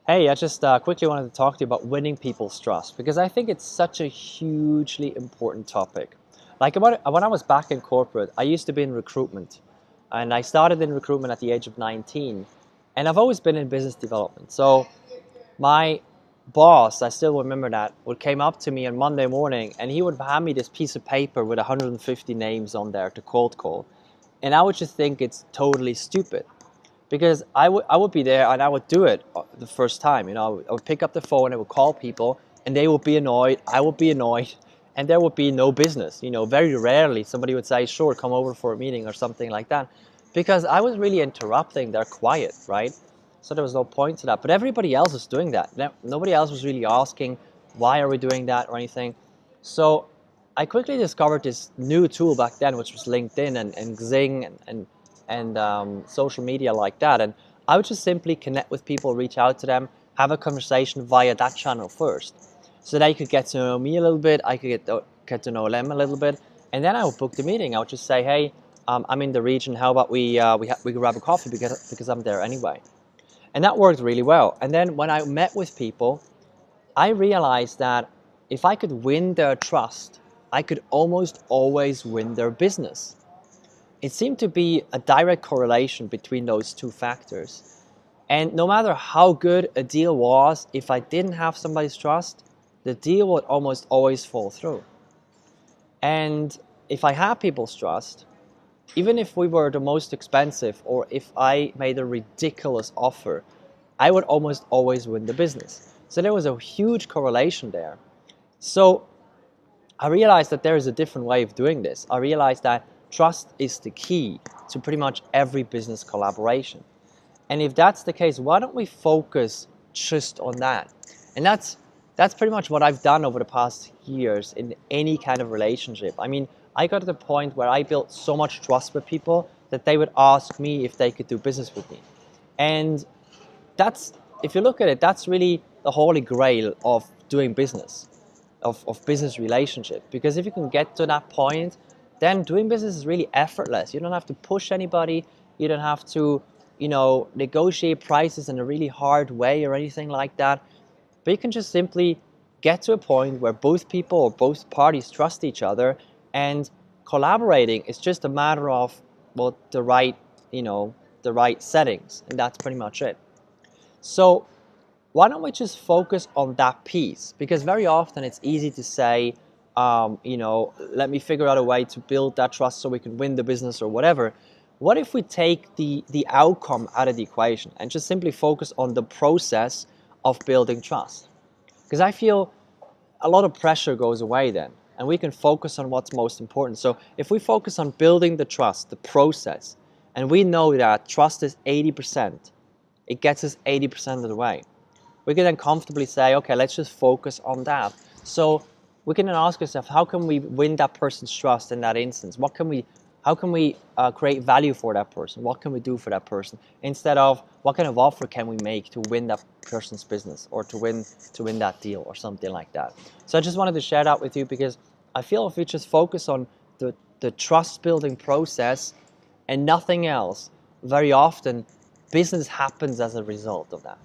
Hey, I just quickly wanted to talk to you about winning people's trust because I think it's such a hugely important topic. Like when I was back in corporate, I used to be in recruitment, and I started in recruitment at the age of 19, and I've always been in business development. So my boss, I still remember that, would came up to me on Monday morning, and he would hand me this piece of paper with 150 names on there to cold call, and I would just think it's totally stupid because I would be there and I would do it the first time. I would pick up the phone, I would call people, and they would be annoyed. I would be annoyed, and there would be no business. Very rarely somebody would say, "Sure, come over for a meeting" or something like that, because I was really interrupting their quiet, right? So there was no point to that. But everybody else was doing that. Nobody else was really asking, "Why are we doing that?" or anything. So I quickly discovered this new tool back then, which was LinkedIn and Xing and social media like that. And I would just simply connect with people, reach out to them, have a conversation via that channel first. So they could get to know me a little bit, I could get to know them a little bit. And then I would book the meeting. I would just say, hey, I'm in the region. How about we grab a coffee because I'm there anyway. And that worked really well. And then when I met with people, I realized that if I could win their trust, I could almost always win their business. It seemed to be a direct correlation between those two factors. And no matter how good a deal was, if I didn't have somebody's trust, the deal would almost always fall through. And if I had people's trust, even if we were the most expensive or if I made a ridiculous offer, I would almost always win the business. So there was a huge correlation there. So I realized that there is a different way of doing this. I realized that trust is the key to pretty much every business collaboration. And if that's the case, why don't we focus just on that? And that's pretty much what I've done over the past years in any kind of relationship. I mean, I got to the point where I built so much trust with people that they would ask me if they could do business with me. And that's, if you look at it, that's really the holy grail of doing business, of business relationship. Because if you can get to that point, then doing business is really effortless. You don't have to push anybody. You don't have to, negotiate prices in a really hard way or anything like that. But you can just simply get to a point where both people or both parties trust each other, and collaborating is just a matter of, well, the right settings, and that's pretty much it. So why don't we just focus on that piece? Because very often it's easy to say, let me figure out a way to build that trust so we can win the business or whatever. What if we take the outcome out of the equation and just simply focus on the process of building trust? Because I feel a lot of pressure goes away then, and we can focus on what's most important. So if we focus on building the trust, the process, and we know that trust is 80%, it gets us 80% of the way. We can then comfortably say, okay, let's just focus on that. So we can then ask ourselves, how can we win that person's trust in that instance? How can we create value for that person? What can we do for that person? Instead of what kind of offer can we make to win that person's business or to win that deal or something like that. So I just wanted to share that with you because I feel if we just focus on the trust building process and nothing else, very often business happens as a result of that.